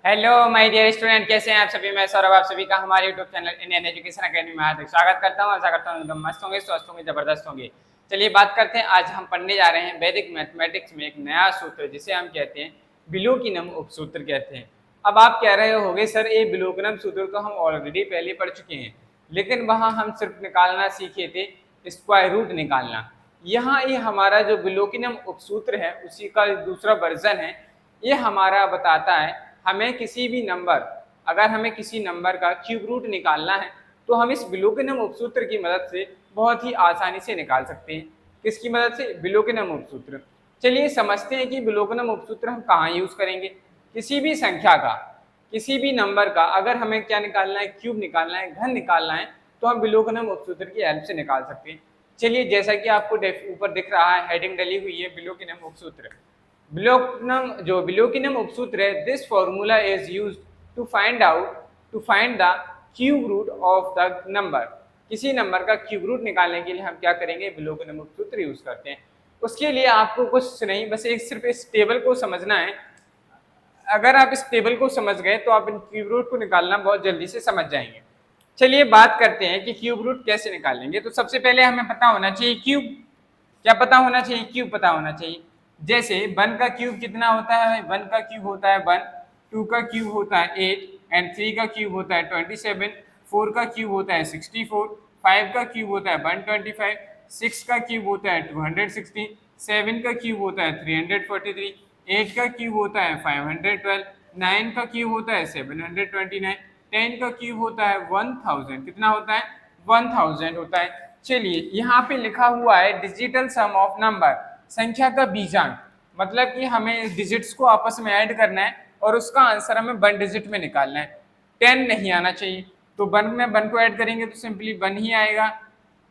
Hello my dear student, कैसे हैं आप सभी। मैं सौरभ आप सभी का हमारे YouTube channel Indian education academy में हार्दिक स्वागत करता हूं। आशा करता हूं एकदम मस्त होंगे, स्वस्थ होंगे, जबरदस्त होंगे। चलिए बात करते हैं। आज हम पढ़ने जा रहे हैं वैदिक मैथमेटिक्स में एक नया सूत्र, जिसे हम कहते हैं विलोकिनम उपसूत्र कहते हैं। अब आप कह रहे होंगे सर, ये विलोकिनम सूत्र तो हम ऑलरेडी पहले पढ़ चुके हैं, लेकिन वहाँ हम सिर्फ निकालना सीखे थे, स्क्वायर रूट निकालना। यहाँ ये हमारा जो विलोकिनम उपसूत्र है उसी का दूसरा वर्जन है। ये हमारा बताता है हमें किसी भी नंबर, अगर हमें किसी नंबर का क्यूब रूट निकालना है तो हम इस विलोकिनम उपसूत्र की मदद से बहुत ही आसानी से निकाल सकते हैं। किसकी मदद से? विलोकिनम उपसूत्र। चलिए समझते हैं कि विलोकिनम उपसूत्र हम कहाँ यूज करेंगे। किसी भी संख्या का, किसी भी नंबर का अगर हमें क्या निकालना है, क्यूब निकालना है, घन निकालना है, तो हम विलोकिनम उपसूत्र की हेल्प से निकाल सकते हैं। चलिए जैसा कि आपको ऊपर दिख रहा है, हेडिंग डली हुई है विलोकिनम उपसूत्र। विलोकिनम उपसूत्र है, this formula is used to find the cube root of the number. किसी नंबर का क्यूब रूट निकालने के लिए हम क्या करेंगे? विलोकिनम उपसूत्र यूज करते हैं। उसके लिए आपको कुछ नहीं, बस एक सिर्फ इस टेबल को समझना है। अगर आप इस टेबल को समझ गए तो आप इन क्यूब रूट को निकालना बहुत जल्दी से समझ जाएंगे। चलिए बात करते हैं कि क्यूब रूट कैसे निकालेंगे। तो सबसे पहले हमें पता होना चाहिए क्यूब। क्या पता होना चाहिए? क्यूब पता होना चाहिए। जैसे 1 का क्यूब कितना होता है? 1 का क्यूब होता है 1, 2 का क्यूब होता है 8 एंड 3 का क्यूब होता है 27, 4 का क्यूब होता है 64, 5 का क्यूब होता है 125, 6 का क्यूब होता है 260, 7 का क्यूब होता है 343, 8 का क्यूब होता है 512, 9 का क्यूब होता है 729, 10 का क्यूब होता है 1000। कितना होता है? 1000 होता है। चलिए यहाँ पे लिखा हुआ है डिजिटल सम ऑफ नंबर, संख्या का बीजांक, मतलब कि हमें डिजिट्स को आपस में ऐड करना है और उसका आंसर हमें 1 डिजिट में निकालना है। 10 नहीं आना चाहिए, तो 1 में 1 को ऐड करेंगे तो सिंपली 1 ही आएगा,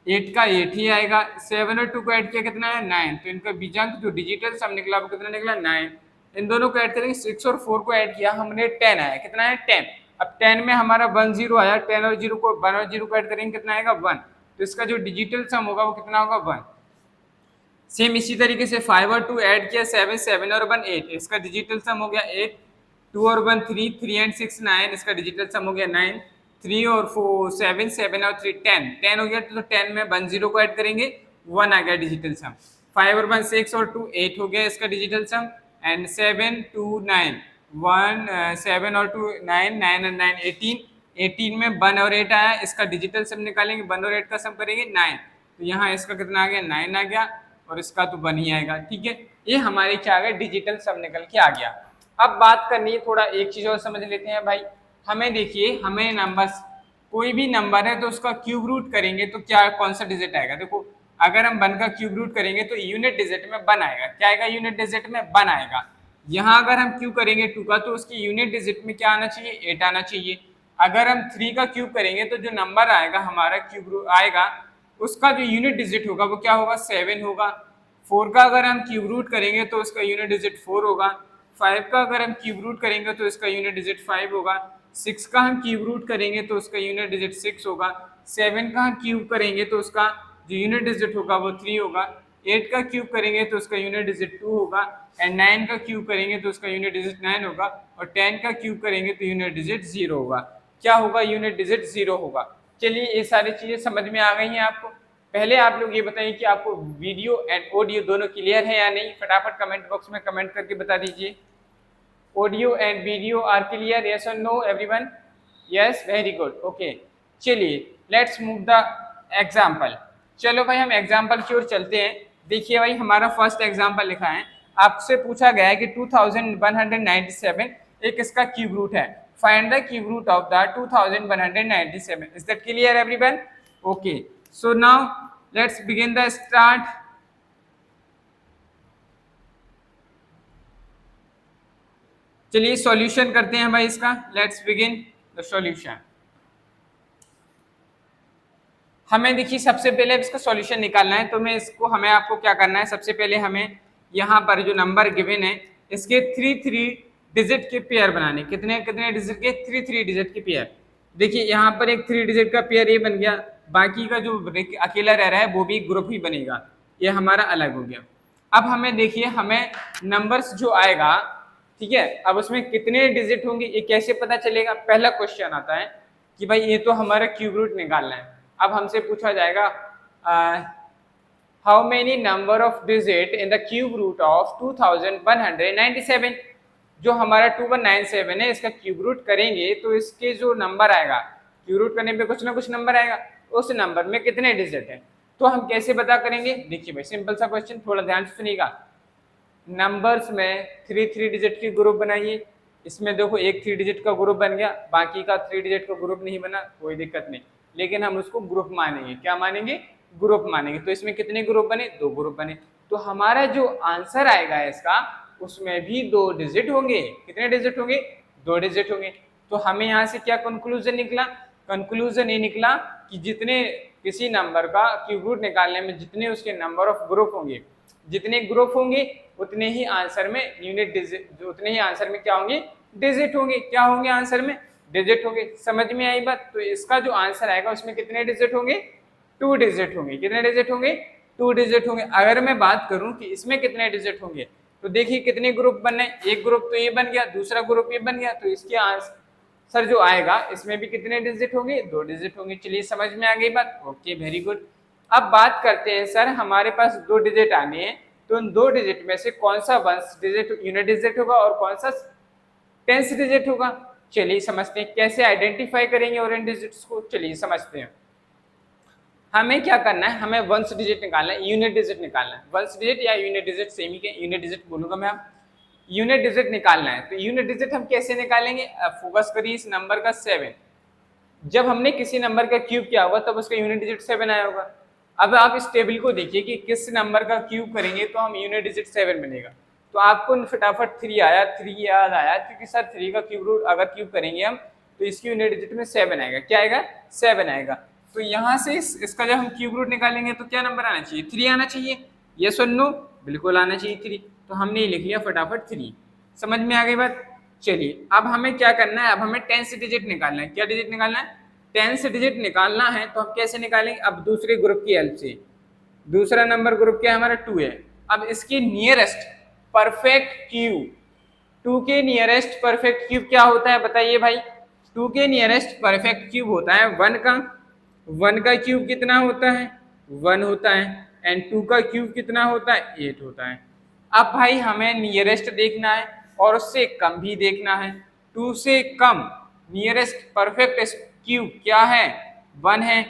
8 का 8 ही आएगा, 7 और 2 को ऐड किया कितना है? 9। तो इनका बीजांक जो डिजिटल सम निकला वो कितना निकला? 9। इन दोनों को ऐड करेंगे, 6 और 4 को ऐड किया हमने, 10 आया। कितना है? 10। अब 10 में हमारा 1 0 आया, 10 और 0 को 1 और 0 को ऐड करेंगे कितना आएगा? 1। तो इसका जो डिजिटल सम होगा वो कितना होगा? 1। सेम इसी तरीके से 5 और 2 ऐड किया 7, 7 और 1 8, इसका डिजिटल सम हो गया 8, 2 और 1 3, 3 एंड 6 9, इसका डिजिटल सम हो गया 9, 3 और 4 7, 7 और 3 10, 10 हो गया। तो 10 में 1 0 को ऐड करेंगे, 1 आ गया डिजिटल सम। 5 और 1 6 और 2 8 हो गया इसका डिजिटल सम, एंड 7 2 9, 1 7 और 2 9, 9 और 9 18, 18 में 1 और 8 आया, इसका डिजिटल सम निकालेंगे, 1 और 8 का सम करेंगे 9, तो यहाँ इसका कितना आ गया? 9 आ गया, और इसका तो 1 ही आएगा। ठीक है, ये हमारे क्या आ गया? डिजिटल सम निकल के आ गया। अब बात करनी है, थोड़ा एक चीज और समझ लेते हैं भाई। हमें देखिए, हमें नंबर्स, कोई भी नंबर है तो उसका क्यूब रूट करेंगे तो क्या, कौन सा डिजिट आएगा? देखो, अगर हम 1 का क्यूब रूट करेंगे तो यूनिट डिजिट में 1 आएगा। क्या आएगा? यूनिट डिजिट में 1 आएगा। यहाँ अगर हम क्यूब करेंगे 2 का तो उसकी यूनिट डिजिट में क्या आना चाहिए? 8 आना चाहिए। अगर हम 3 का क्यूब करेंगे तो जो नंबर आएगा हमारा क्यूब आएगा, उसका जो यूनिट डिजिट होगा वो क्या होगा? 7 होगा। 4 का अगर हम क्यूब रूट करेंगे तो उसका यूनिट डिजिट 4 होगा। 5 का अगर हम क्यूब रूट करेंगे तो इसका यूनिट डिजिट 5 होगा। 6 का हम क्यूब रूट करेंगे तो उसका यूनिट डिजिट 6 होगा। 7 का हम क्यूब करेंगे तो उसका जो यूनिट डिजिट होगा वो 3 होगा। 8 का क्यूब करेंगे तो उसका यूनिट डिजिट 2 होगा, एंड 9 का क्यूब करेंगे तो उसका यूनिट डिजिट 9 होगा, और 10 का क्यूब करेंगे तो यूनिट डिजिट 0 होगा। क्या होगा? यूनिट डिजिट 0 होगा। चलिए ये सारी चीजें समझ में आ गई हैं आपको। पहले आप लोग ये बताइए कि आपको वीडियो एंड ऑडियो दोनों क्लियर है या नहीं। फटाफट कमेंट बॉक्स में कमेंट करके बता दीजिए। Audio and video are clear? Yes और no everyone? Yes, very good, okay. चलिए लेट्स मूव द एग्जाम्पल। चलो भाई हम एग्जाम्पल की ओर चलते हैं। देखिए भाई, हमारा फर्स्ट एग्जाम्पल लिखा है, आपसे पूछा गया है कि 2197 एक इसका क्यूब रूट है। Find the cube root of the 2197। Is that clear everyone? Okay, so now let's begin the start. चलिए सॉल्यूशन करते हैं भाई इसका। Let's begin the solution. हमें देखिए सबसे पहले इसका सॉल्यूशन निकालना है, तो मैं इसको, हमें आपको क्या करना है, सबसे पहले हमें यहाँ पर जो नंबर गिवन है इसके 3 डिजिट के पेयर बनाने। कितने कितने डिजिट के? 3 डिजिट के पेयर। देखिए यहाँ पर एक 3 डिजिट का पेयर ये बन गया, बाकी का जो अकेला रह रहा है वो भी ग्रुप ही बनेगा, ये हमारा अलग हो गया। अब हमें देखिए, हमें नंबर्स जो आएगा, ठीक है। अब उसमें कितने डिजिट होंगे ये कैसे पता चलेगा? पहला क्वेश्चन आता है कि भाई ये तो हमारा क्यूब रूट निकालना है। अब हमसे पूछा जाएगा how many number of digit in the cube root of 2197। जो हमारा 2197 है इसका क्यूब रूट करेंगे तो इसके जो नंबर आएगा, क्यूब रूट करने पे कुछ ना कुछ नंबर आएगा, उस नंबर में कितने डिजिट है। तो हम कैसे पता करेंगे? देखिए भाई सिंपल सा क्वेश्चन, थोड़ा ध्यान से सुनिएगा। नंबर्स में 3 डिजिट की ग्रुप बनाइए। इसमें देखो एक 3 डिजिट का ग्रुप बन गया, बाकी का 3 डिजिट का ग्रुप नहीं बना, कोई दिक्कत नहीं, लेकिन हम उसको ग्रुप मानेंगे। क्या मानेंगे? ग्रुप मानेंगे। तो इसमें कितने ग्रुप बने? 2 ग्रुप बने। तो हमारा जो आंसर आएगा इसका उसमें भी 2 डिजिट होंगे। कितने डिजिट होंगे? 2 डिजिट होंगे। तो हमें यहाँ से क्या कंक्लूजन निकला? कंक्लूजन ये निकला कि जितने किसी नंबर का क्यूब रूट निकालने में जितने उसके नंबर ऑफ ग्रुप होंगे, जितने ग्रुप होंगे उतने ही आंसर में यूनिट डिजिट, उतने ही आंसर में क्या होंगे? डिजिट होंगे। क्या होंगे आंसर में? डिजिट होंगे। समझ में आई बात? तो इसका जो आंसर आएगा उसमें कितने डिजिट होंगे? 2 डिजिट होंगे। कितने डिजिट होंगे? 2 डिजिट होंगे। अगर मैं बात करूं कि इसमें कितने डिजिट होंगे तो देखिए कितने ग्रुप बने, एक ग्रुप तो ये बन गया, दूसरा ग्रुप ये बन गया, तो इसके आंसर जो आएगा इसमें भी कितने डिजिट होंगे? 2 डिजिट होंगे। चलिए समझ में आ गई बात? Okay, very good. अब बात करते हैं सर हमारे पास 2 डिजिट आने हैं, तो उन 2 डिजिट में से कौन सा 1 डिजिट यूनिट डिजिट होगा और कौन सा 10 डिजिट होगा। चलिए समझते हैं कैसे आइडेंटिफाई करेंगे और इन डिजिट्स को। चलिए समझते हैं। हमें क्या करना है? हमें 1 डिजिट निकालना है, यूनिट डिजिट निकालना है। 1 डिजिट या यूनिट डिजिट सेम ही के, यूनिट डिजिट बोलूंगा मैं। आप यूनिट डिजिट निकालना है तो यूनिट डिजिट हम कैसे निकालेंगे? फोकस करिए इस नंबर का 7। जब हमने किसी नंबर का क्यूब किया होगा तब उसका यूनिट डिजिट 7 आया होगा। अब आप इस टेबल को देखिए कि किस नंबर का क्यूब करेंगे तो हम यूनिट डिजिट 7 बनेगा। तो आपको फटाफट 3 आया, 3 याद आया क्योंकि सर 3 का क्यूब रूट अगर क्यूब करेंगे हम तो इसकी यूनिट डिजिट में 7 आएगा। क्या आएगा? 7 आएगा। तो यहाँ से इसका जब हम क्यूब रूट निकालेंगे तो क्या नंबर आना चाहिए? 3 आना चाहिए। यस और नो? बिल्कुल आना चाहिए 3। तो हमने लिख लिया फटाफट 3। समझ में आ गई बात? चलिए अब हमें क्या करना है? अब हमें 10 डिजिट निकालना है। क्या डिजिट निकालना है? 10 डिजिट निकालना है। तो हम कैसे निकालेंगे? अब दूसरे ग्रुप की हेल्प से। दूसरा नंबर ग्रुप क्या है हमारा? 2 है। अब इसके नियरेस्ट परफेक्ट क्यूब, 2 के नियरेस्ट परफेक्ट क्यूब क्या होता है बताइए भाई? 2 के नियरेस्ट परफेक्ट क्यूब होता है 1 का। 1 का क्यूब कितना होता है? 1 होता है। एंड 2 का क्यूब कितना होता है? 8 होता है। अब भाई हमें नियरेस्ट देखना है और उससे कम भी देखना है। 2 से कम नियरेस्ट परफेक्ट क्यूब क्या है? 1 है।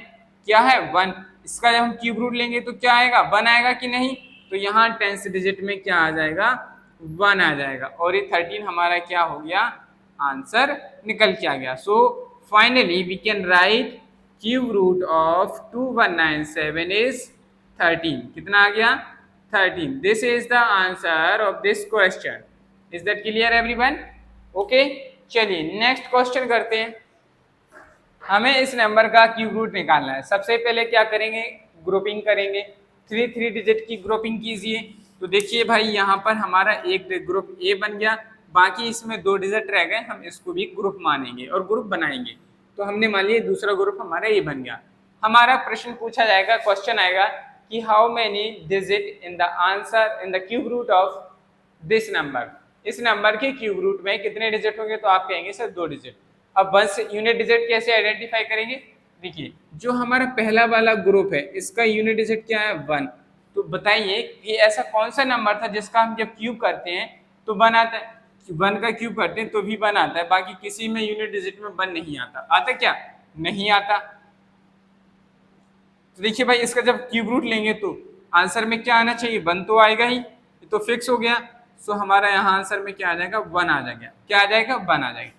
क्या है? 1। इसका जब हम क्यूब रूट लेंगे तो क्या आएगा? 1 आएगा कि नहीं? तो यहाँ 10 डिजिट में क्या आ जाएगा? 1 आ जाएगा। और ये 13 हमारा क्या हो गया? आंसर निकल के आ गया। So finally we can write cube root of 2197 is 13। कितना आ गया? 13। This is the answer of this question. Is that clear everyone? Okay, चलिए नेक्स्ट क्वेश्चन करते हैं। हमें इस नंबर का क्यूब रूट निकालना है। सबसे पहले क्या करेंगे? ग्रुपिंग करेंगे। 3 डिजिट की ग्रुपिंग कीजिए। तो देखिए भाई यहाँ पर हमारा एक ग्रुप ए बन गया, बाकी इसमें 2 डिजिट रह गए, हम इसको भी ग्रुप मानेंगे और ग्रुप बनाएंगे। तो हमने मान लिया दूसरा ग्रुप हमारा ए बन गया। हमारा प्रश्न पूछा जाएगा, क्वेश्चन आएगा कि how many digit in the answer in the cube root of this number. इस नंबर के क्यूब रूट में कितने डिजिट होंगे? तो आप कहेंगे सर 2 डिजिट। अब 1 से यूनिट डिजिट कैसे आइडेंटिफाई करेंगे? देखिए जो हमारा पहला वाला ग्रुप है इसका यूनिट डिजिट क्या है? 1। तो बताइए ये ऐसा कौन सा नंबर था जिसका हम जब क्यूब करते हैं तो 1 आता है? 1 का क्यूब करते हैं तो भी 1 आता है, बाकी किसी में यूनिट डिजिट में 1 नहीं आता। आता क्या? नहीं आता। तो देखिए भाई इसका जब क्यूब रूट लेंगे तो आंसर में क्या आना चाहिए? 1 तो आएगा ही, तो फिक्स हो गया। सो हमारा यहाँ आंसर में क्या आ जाएगा? 1 आ जाएगा। क्या आ जाएगा? 1 आ जाएगा।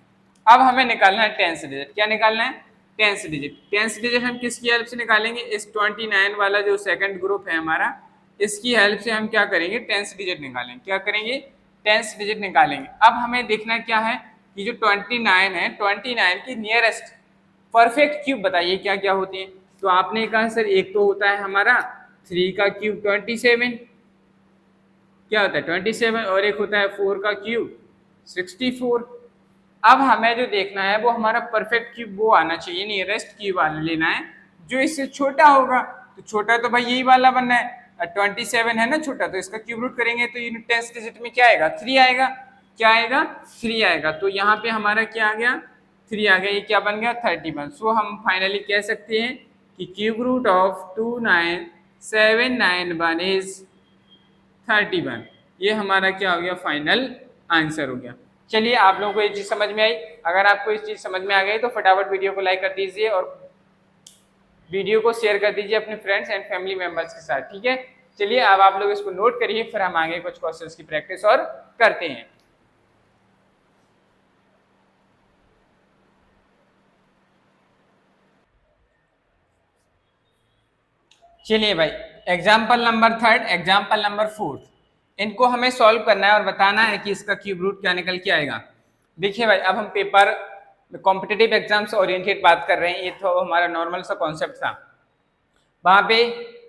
अब हमें निकालना है 10 डिजिट। क्या निकालना है? 10 डिजिट। 10 डिजिट हम किसकी हेल्प से निकालेंगे? इस 29 वाला जो सेकंड ग्रुप है हमारा, इसकी हेल्प से हम क्या करेंगे? 10 डिजिट निकालेंगे। क्या करेंगे? 10 डिजिट निकालेंगे। अब हमें देखना क्या है कि जो 29 है, 29 की नियरेस्ट परफेक्ट क्यूब बताइए क्या क्या होती है। तो आपने कहा सर एक तो होता है हमारा 3 का क्यूब 27, क्या होता है? 27, और एक होता है 4 का क्यूब 64। अब हमें जो देखना है वो हमारा परफेक्ट क्यूब वो आना चाहिए, नियरेस्ट क्यूब वाला लेना है जो इससे छोटा होगा। तो छोटा तो भाई यही वाला बनना है, 27 है ना छोटा, तो इसका क्यूब रूट करेंगे तो यूनिट 10 डिजिट में क्या आएगा? 3 आएगा। क्या आएगा, 3 आएगा। तो यहाँ पे हमारा क्या आ गया, 3 आ गया। ये क्या बन गया, 31। सो हम फाइनली कह सकते हैं कि क्यूब रूट ऑफ 29791 इज 31। ये हमारा क्या हो गया, फाइनल आंसर हो गया। चलिए, आप लोगों को ये चीज़ समझ में आई। अगर आपको इस चीज़ समझ में आ गई तो फटाफट वीडियो को लाइक कर दीजिए और वीडियो को शेयर कर दीजिए अपने फ्रेंड्स एंड फैमिली मेंबर्स के साथ, ठीक है। चलिए, अब आप लोग इसको नोट करिए, फिर हम आगे कुछ क्वेश्चंस की प्रैक्टिस और करते हैं। चलिए भाई, एग्जाम्पल नंबर 3, एग्जाम्पल नंबर 4, इनको हमें सॉल्व करना है और बताना है कि इसका क्यूब रूट क्या निकल के आएगा। देखिए भाई, अब हम पेपर कॉम्पिटिटिव एग्जाम से ओरिएंटेड बात कर रहे हैं। ये तो हमारा नॉर्मल सा कॉन्सेप्ट था। वहाँ पे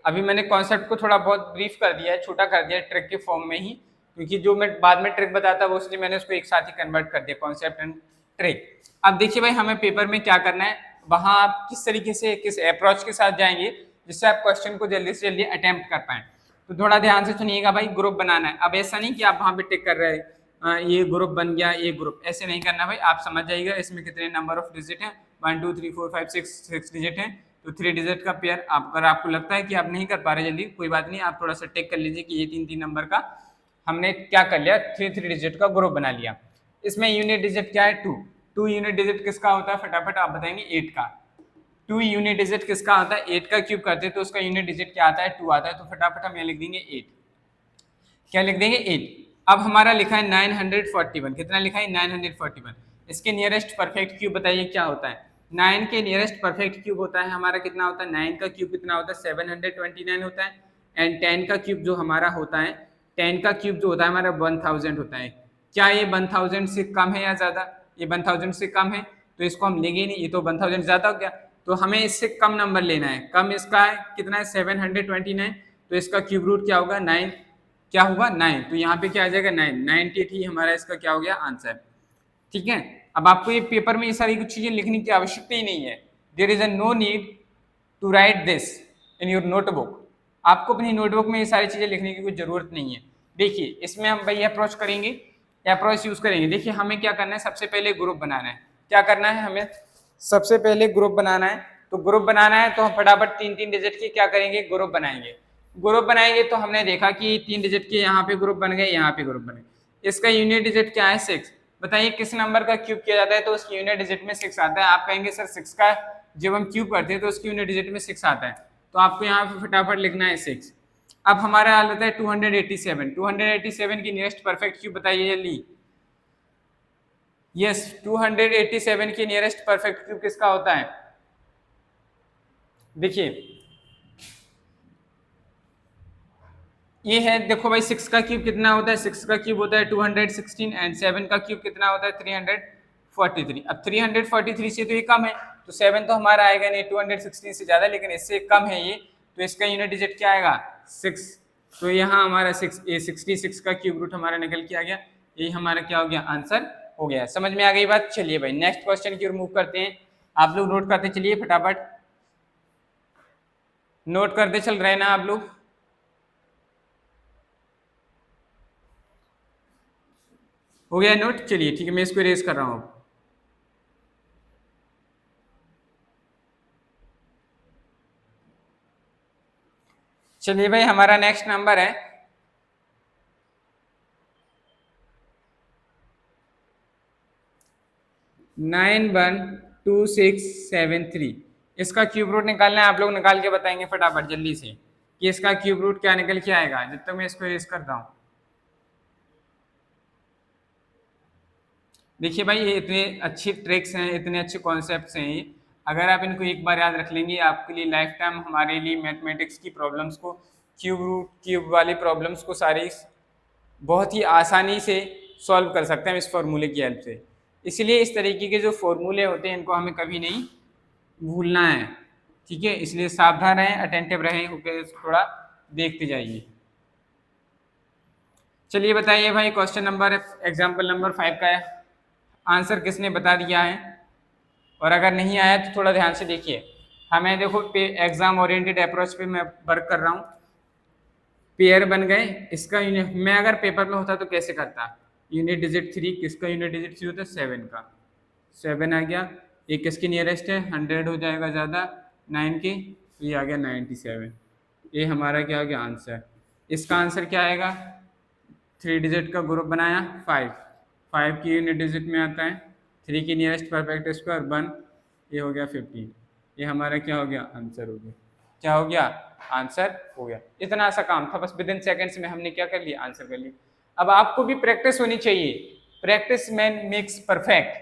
अभी मैंने कॉन्सेप्ट को थोड़ा बहुत ब्रीफ कर दिया है, छोटा कर दिया है ट्रिक के फॉर्म में ही, क्योंकि जो मैं बाद में ट्रिक बताता वो इसलिए मैंने उसको एक साथ ही कन्वर्ट कर दिया, कॉन्सेप्ट एंड ट्रिक। अब देखिए भाई, हमें पेपर में क्या करना है, वहाँ आप किस तरीके से, किस अप्रोच के साथ जाएंगे जिससे आप क्वेश्चन को जल्दी से जल्दी अटेम्प्ट कर पाएं। तो थोड़ा ध्यान से सुनिएगा भाई, ग्रुप बनाना है। अब ऐसा नहीं कि आप वहाँ पे टिक कर रहे हैं ये ग्रुप बन गया, ये ग्रुप, ऐसे नहीं करना भाई। आप समझ जाइएगा इसमें कितने नंबर ऑफ डिजिट हैं, 1 2 3 4 5 6 डिजिट हैं। तो 3 डिजिट का पेयर, अगर आपको लगता है कि आप नहीं कर पा रहे जल्दी, कोई बात नहीं, आप थोड़ा सा टिक कर लीजिए कि ये 3 नंबर का हमने क्या कर लिया, 3 डिजिट का ग्रुप बना लिया। इसमें यूनिट डिजिट क्या है, 2 यूनिट डिजिट किसका होता है, फटाफट आप बताएंगे, 8 का। 2 यूनिट डिजिट किसका आता है, 8 का क्यूब करते हैं तो उसका यूनिट डिजिट क्या आता है, 2 आता है। तो फटाफट हम यहाँ लिख देंगे 8। क्या लिख देंगे, 8। अब हमारा लिखा है 941, कितना लिखा है, 941। इसके नियरेस्ट परफेक्ट क्यूब बताइए क्या होता है। 9 के नियरेस्ट परफेक्ट क्यूब होता है हमारा, कितना होता है, 9 का क्यूब कितना होता है, 729 होता है। एंड 10 का क्यूब जो हमारा होता है, 10 का क्यूब जो होता है हमारा 1000 होता है। क्या ये 1000 से कम है या ज़्यादा, ये 1000 से कम है तो इसको हम लेंगे नहीं, ये तो 1000 ज़्यादा हो गया। तो हमें इससे कम नंबर लेना है, कम इसका है कितना है, 729। तो इसका क्यूब रूट क्या होगा, 9, क्या होगा, 9। तो यहाँ पे क्या आ जाएगा, 998 हमारा इसका क्या हो गया, आंसर। ठीक है। अब आपको ये पेपर में ये सारी कुछ चीजें लिखने की आवश्यकता ही नहीं है। There is a no need to write this in your notebook. आपको अपनी नोटबुक में ये सारी चीजें लिखने की कोई जरूरत नहीं है। देखिए, इसमें हम भाई अप्रोच करेंगे, अप्रोच यूज करेंगे। देखिए, हमें क्या करना है, सबसे पहले ग्रुप बनाना है। क्या करना है हमें, सबसे पहले ग्रुप बनाना है। तो ग्रुप बनाना है तो हम फटाफट 3 डिजिट के क्या करेंगे, ग्रुप बनाएंगे। ग्रुप बनाएंगे तो हमने देखा कि 3 डिजिट के यहाँ पे ग्रुप बन गए, यहाँ पे ग्रुप बने। इसका यूनिट डिजिट क्या है, 6। बताइए किस नंबर का क्यूब किया जाता है तो उसकी यूनिट डिजिट में 6 आता है। आप कहेंगे सर 6 का जब हम क्यूब करते हैं तो उसकी यूनिट डिजिट में 6 आता है, तो आपको यहाँ पे फटाफट लिखना है 6। अब हमारा हाल होता है 287। 287 की नियरेस्ट परफेक्ट क्यूब बताइए जल्दी। यस, 287 की नियरेस्ट परफेक्ट क्यूब किसका होता है, देखिए ये है। देखो भाई, 6 का क्यूब कितना होता है, 6 का क्यूब होता है 216 एंड 7 का क्यूब कितना होता है, 343। अब 343 से तो ये कम है, तो 7 तो हमारा आएगा नहीं, 216 से ज्यादा, लेकिन इससे कम है ये, तो इसका यूनिट डिजिट क्या आएगा, 6। तो यहाँ हमारा 6, ये 66 का क्यूब रूट हमारा निकल के आ गया। यही हमारा क्या हो गया, आंसर हो गया। समझ में आ गई बात। चलिए भाई, नेक्स्ट क्वेश्चन की ओर मूव करते हैं। आप लोग नोट करते चलिए, फटाफट नोट करते चल रहे हैं ना आप लोग। हो गया नोट। चलिए ठीक है, मैं इसको इरेज कर रहा हूँ। चलिए भाई, हमारा नेक्स्ट नंबर है 912673। इसका क्यूब रूट निकालना है, आप लोग निकाल के बताएंगे फटाफट जल्दी से कि इसका क्यूब रूट क्या निकल के आएगा, जब तक मैं इसको इरेज करता हूँ। देखिए भाई, ये इतने अच्छी ट्रिक्स हैं, इतने अच्छे कॉन्सेप्ट्स हैं ये, अगर आप इनको एक बार याद रख लेंगे, आपके लिए लाइफ टाइम, हमारे लिए मैथमेटिक्स की प्रॉब्लम्स को, क्यूब रूट क्यूब वाली प्रॉब्लम्स को सारी बहुत ही आसानी से सॉल्व कर सकते हैं हम इस फॉर्मूले की हेल्प से। इसलिए इस तरीके के जो फॉर्मूले होते हैं इनको हमें कभी नहीं भूलना है, ठीक है। इसलिए सावधान रहें, अटेंटिव रहें, ओके, थोड़ा देखते जाइए। चलिए बताइए भाई, क्वेश्चन नंबर, एग्जाम्पल नंबर 5 का आंसर किसने बता दिया है, और अगर नहीं आया तो थोड़ा ध्यान से देखिए। हमें देखो, एग्जाम ओरिएंटेड अप्रोच पे मैं वर्क कर रहा हूँ। पेयर बन गए, इसका यूनिट, मैं अगर पेपर में होता तो कैसे करता, यूनिट डिजिट 3, किसका यूनिट डिजिट 3 होता है? 7 का। 7 आ गया। ये किसकी नियरेस्ट है? 100 हो जाएगा ज़्यादा 9 के, तो ये आ गया 97। ये हमारा क्या हो गया? आंसर। इसका आंसर क्या आएगा? 3 डिजिट का ग्रुप बनाया 5, 5 की यूनिट डिजिट में आता है 3 की नियरेस्ट परफेक्ट स्क्वायर 1, ये हो गया 15। ये हमारा क्या हो गया? आंसर हो गया। क्या हो गया? आंसर हो गया। इतना सा काम था, बस विद इन सेकेंड्स में हमने क्या कर लिया? आंसर कर लिया। अब आपको भी प्रैक्टिस होनी चाहिए, प्रैक्टिस मेक्स परफेक्ट,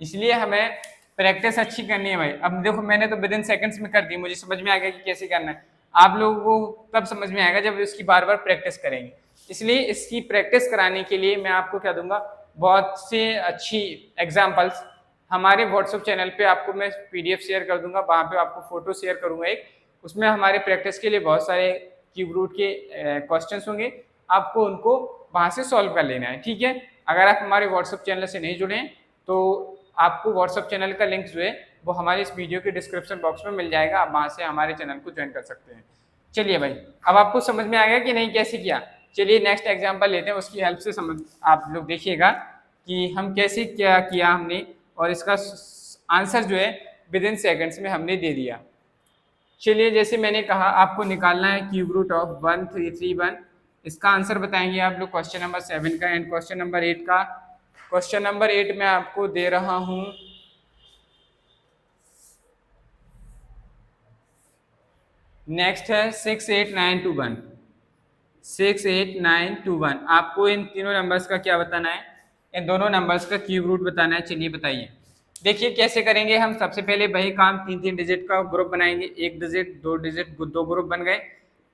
इसलिए हमें प्रैक्टिस अच्छी करनी है भाई। अब देखो मैंने तो विद इन सेकेंड्स में कर दी, मुझे समझ में आ गया कि कैसे करना है। आप लोगों को तब समझ में आएगा जब इसकी बार बार प्रैक्टिस करेंगे। इसलिए इसकी प्रैक्टिस कराने के लिए मैं आपको क्या दूंगा? बहुत से अच्छी एग्जाम्पल्स हमारे व्हाट्सएप चैनल पे आपको मैं PDF शेयर कर दूंगा, वहाँ पे आपको फोटो शेयर करूंगा एक, उसमें हमारे प्रैक्टिस के लिए बहुत सारे क्यूब रूट के क्वेश्चंस होंगे, आपको उनको वहाँ से सॉल्व कर लेना है, ठीक है। अगर आप हमारे व्हाट्सएप चैनल से नहीं जुड़े हैं तो आपको व्हाट्सएप चैनल का लिंक जो है वो हमारे इस वीडियो के डिस्क्रिप्शन बॉक्स में मिल जाएगा, आप वहाँ से हमारे चैनल को ज्वाइन कर सकते हैं। चलिए भाई, अब आपको समझ में आ गया कि नहीं कैसे किया। चलिए नेक्स्ट एग्जाम्पल लेते हैं, उसकी हेल्प से समझ आप लोग देखिएगा कि हम कैसे क्या किया हमने, और इसका आंसर जो है विद इन सेकेंड्स में हमने दे दिया। चलिए जैसे मैंने कहा आपको निकालना है क्यूब रूट ऑफ 1331, इसका आंसर बताएंगे आप लोग क्वेश्चन नंबर 7 का एंड क्वेश्चन नंबर 8 का। क्वेश्चन नंबर 8 में आपको दे रहा हूं, नेक्स्ट है 68921, 68921। आपको इन तीनों नंबर्स का क्या बताना है? इन दोनों नंबर्स का क्यूब रूट बताना है। चलिए बताइए। देखिए कैसे करेंगे हम, सबसे पहले वही काम, 3 डिजिट का ग्रुप बनाएंगे, 1 डिजिट 2 डिजिट 2 ग्रुप बन गए।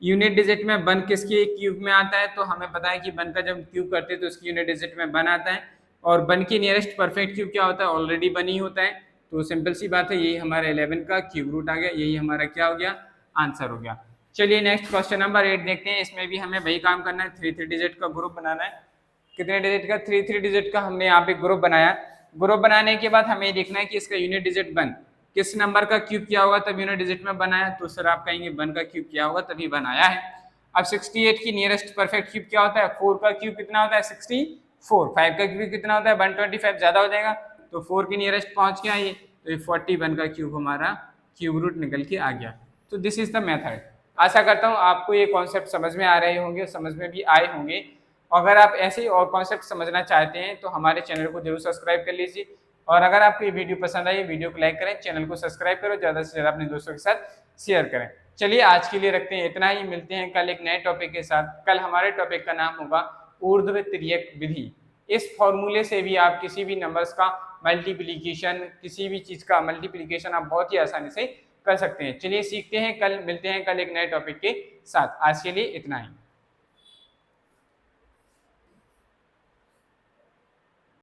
यूनिट डिजिट में 1 किसके क्यूब में आता है? तो हमें पता है कि 1 का जब क्यूब करते हैं तो उसकी यूनिट डिजिट में 1 आता है, और 1 की नियरेस्ट परफेक्ट क्यूब क्या होता है? ऑलरेडी 1 ही होता है, तो सिंपल सी बात है, यही हमारा 11 का क्यूब रूट आ गया, यही हमारा क्या हो गया? आंसर हो गया। चलिए नेक्स्ट क्वेश्चन नंबर 8 देखते हैं। इसमें भी हमें वही काम करना है, 3 डिजिट का ग्रुप बनाना है। कितने डिजिट का? 3 डिजिट का हमने यहाँ पे ग्रुप बनाया। ग्रुप बनाने के बाद हमें देखना है कि इसका यूनिट डिजिट 1 किस नंबर का क्यूब किया होगा तब यूनिट डिजिट में बनाया, तो सर आप कहेंगे 1 का क्यूब किया होगा तभी बनाया है। अब 68 की नियरेस्ट परफेक्ट क्यूब क्या होता है? 4 का क्यूब कितना होता है? 64। 5 का क्यूब कितना होता है? 125, ज्यादा हो जाएगा, तो 4 की नियरेस्ट पहुंच गया ये, तो ये 41 का क्यूब हमारा क्यूब रूट निकल के आ गया। तो दिस इज द मेथड। आशा करता हूँ आपको ये कॉन्सेप्ट समझ में आ रहे होंगे, समझ में भी आए होंगे। अगर आप ऐसे ही और कॉन्सेप्ट समझना चाहते हैं तो हमारे चैनल को जरूर सब्सक्राइब कर लीजिए, और अगर आपको ये वीडियो पसंद आई, वीडियो को लाइक करें, चैनल को सब्सक्राइब करो, ज़्यादा से ज़्यादा अपने दोस्तों के साथ शेयर करें। चलिए आज के लिए रखते हैं इतना ही, मिलते हैं कल एक नए टॉपिक के साथ। कल हमारे टॉपिक का नाम होगा ऊर्ध्व तिर्यक विधि। इस फॉर्मूले से भी आप किसी भी नंबर्स का मल्टीप्लिकेशन, किसी भी चीज़ का मल्टीप्लिकेशन आप बहुत ही आसानी से कर सकते हैं। चलिए सीखते हैं, कल मिलते हैं कल एक नए टॉपिक के साथ। आज के लिए इतना ही।